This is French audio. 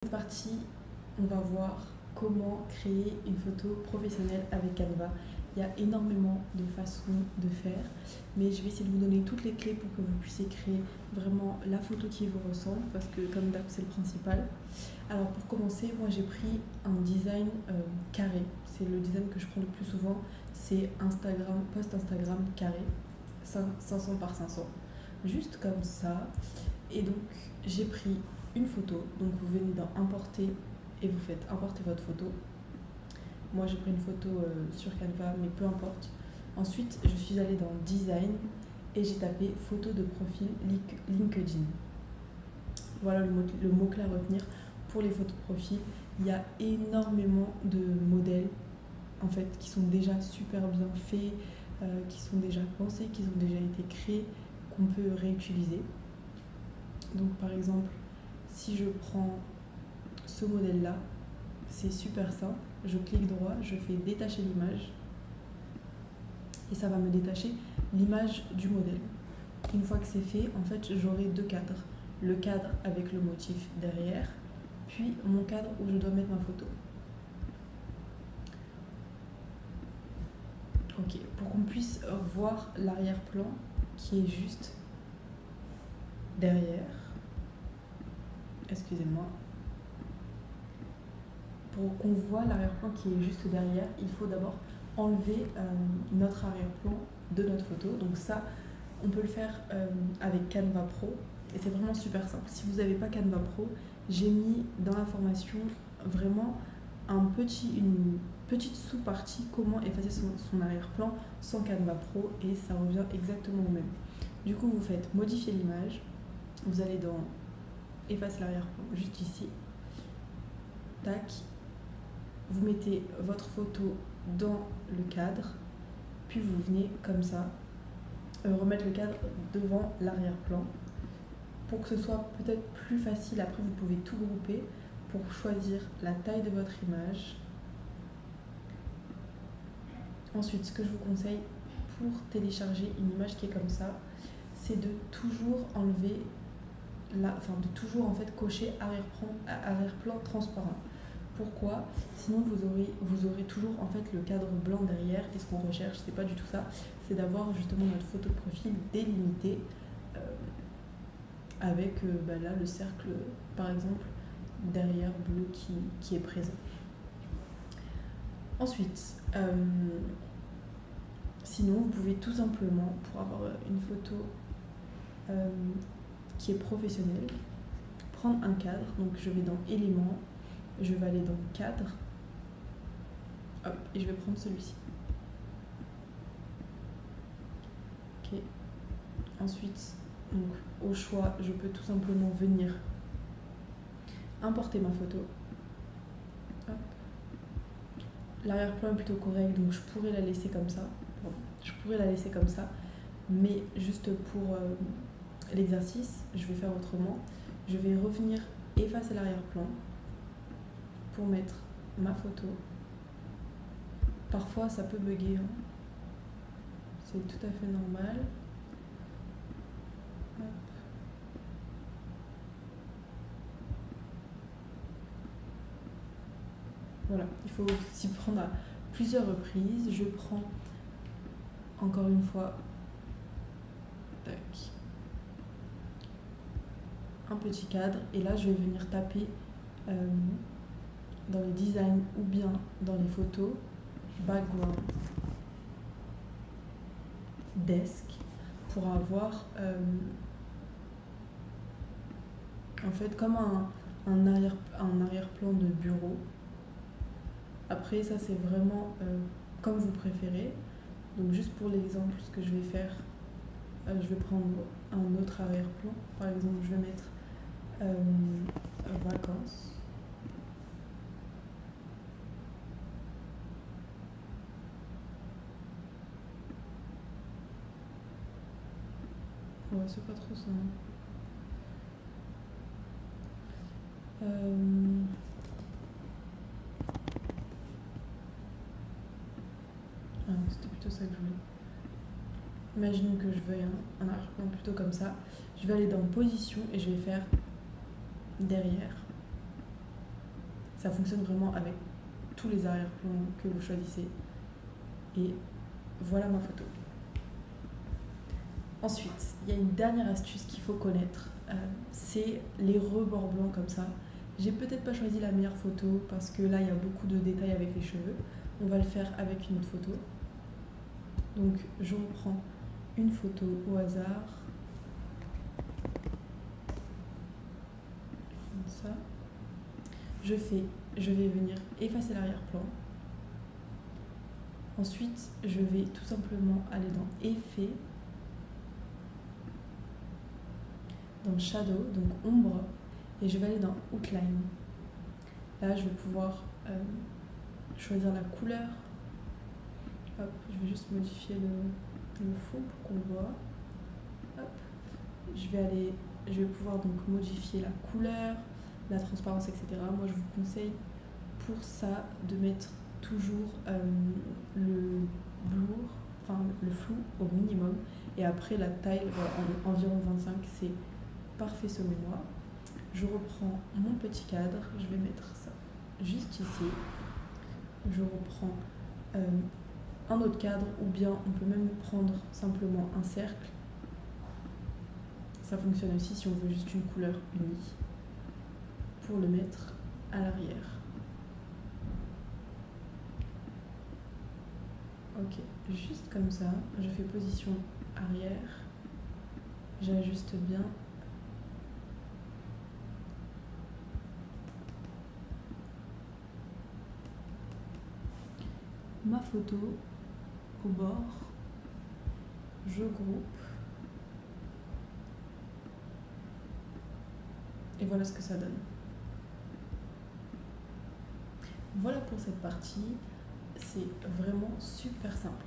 Cette partie, on va voir comment créer une photo professionnelle avec Canva. Il y a énormément de façons de faire, mais je vais essayer de vous donner toutes les clés pour que vous puissiez créer vraiment la photo qui vous ressemble, parce que comme d'hab, c'est le principal. Alors pour commencer, moi j'ai pris un design carré. C'est le design que je prends le plus souvent, c'est Instagram, post Instagram carré, 500 par 500. Juste comme ça. Et donc j'ai pris une photo, donc vous venez dans importer et vous faites importer votre photo. Moi j'ai pris une photo sur Canva, mais peu importe. Ensuite je suis allée dans design et j'ai tapé photo de profil LinkedIn. Voilà le mot-clé à retenir pour les photos de profil. Il y a énormément de modèles en fait qui sont déjà super bien faits, qui sont déjà pensés, qui ont déjà été créés, qu'on peut réutiliser. Donc par exemple, si je prends ce modèle-là, c'est super simple. Je clique droit, je fais détacher l'image et ça va me détacher l'image du modèle. Une fois que c'est fait, en fait, j'aurai deux cadres. Le cadre avec le motif derrière, puis mon cadre où je dois mettre ma photo. Ok, pour qu'on puisse voir l'arrière-plan qui est juste derrière. Excusez-moi. Pour qu'on voit l'arrière-plan qui est juste derrière, il faut d'abord enlever notre arrière-plan de notre photo. Donc ça, on peut le faire avec Canva Pro et c'est vraiment super simple. Si vous n'avez pas Canva Pro, j'ai mis dans la formation vraiment une petite sous-partie comment effacer son arrière-plan sans Canva Pro et ça revient exactement au même. Du coup, vous faites modifier l'image, vous allez dans effacer l'arrière-plan juste ici, tac. Vous mettez votre photo dans le cadre, puis vous venez comme ça remettre le cadre devant l'arrière-plan. Pour que ce soit peut-être plus facile, après vous pouvez tout grouper pour choisir la taille de votre image. Ensuite, ce que je vous conseille pour télécharger une image qui est comme ça, c'est de toujours enlever, de toujours en fait cocher arrière-plan transparent. Pourquoi ? Sinon vous aurez toujours en fait le cadre blanc derrière et ce qu'on recherche c'est pas du tout ça, c'est d'avoir justement notre photo de profil délimitée avec là le cercle par exemple derrière bleu qui est présent. Ensuite, sinon vous pouvez tout simplement, pour avoir une photo qui est professionnelle, prendre un cadre, donc je vais dans éléments, je vais aller dans cadre, hop, et je vais prendre celui-ci. Ok. Ensuite, donc, au choix, je peux tout simplement venir importer ma photo. Hop. L'arrière-plan est plutôt correct, donc je pourrais la laisser comme ça. Mais juste pour l'exercice, je vais faire autrement. Je vais revenir effacer l'arrière-plan pour mettre ma photo. Parfois ça peut bugger, hein. C'est tout à fait normal. Hop. Voilà, il faut s'y prendre à plusieurs reprises. Je prends encore une fois un petit cadre et là je vais venir taper dans les designs ou bien dans les photos background desk pour avoir en fait comme un arrière-plan de bureau. Après ça c'est vraiment comme vous préférez. Donc juste pour l'exemple, ce que je vais faire, je vais prendre un autre arrière-plan. Par exemple, je vais mettre vacances. Ouais, c'est pas trop ça. C'était plutôt ça que je voulais. Imaginons que je veuille un arrière-plan plutôt comme ça. Je vais aller dans position et je vais faire derrière. Ça fonctionne vraiment avec tous les arrière-plans que vous choisissez. Et voilà ma photo. Ensuite, il y a une dernière astuce qu'il faut connaître, c'est les rebords blancs comme ça. J'ai peut-être pas choisi la meilleure photo parce que là il y a beaucoup de détails avec les cheveux. On va le faire avec une autre photo. Donc je reprends une photo au hasard. Comme ça. Je vais venir effacer l'arrière-plan. Ensuite, je vais tout simplement aller dans Effet, dans Shadow, donc ombre, et je vais aller dans Outline. Là, je vais pouvoir choisir la couleur. Hop, je vais juste modifier le fond pour qu'on voit. Hop, je vais pouvoir donc modifier la couleur, la transparence, etc. Moi, je vous conseille pour ça de mettre toujours le blur, enfin le flou au minimum, et après la taille, voilà, environ 25, c'est parfait selon moi. Je reprends mon petit cadre, je vais mettre ça juste ici. Je reprends un autre cadre, ou bien on peut même prendre simplement un cercle. Ça fonctionne aussi si on veut juste une couleur unie, pour le mettre à l'arrière. Ok, juste comme ça, je fais position arrière, j'ajuste bien. Ma photo au bord, je groupe. Et voilà ce que ça donne. Voilà pour cette partie, c'est vraiment super simple.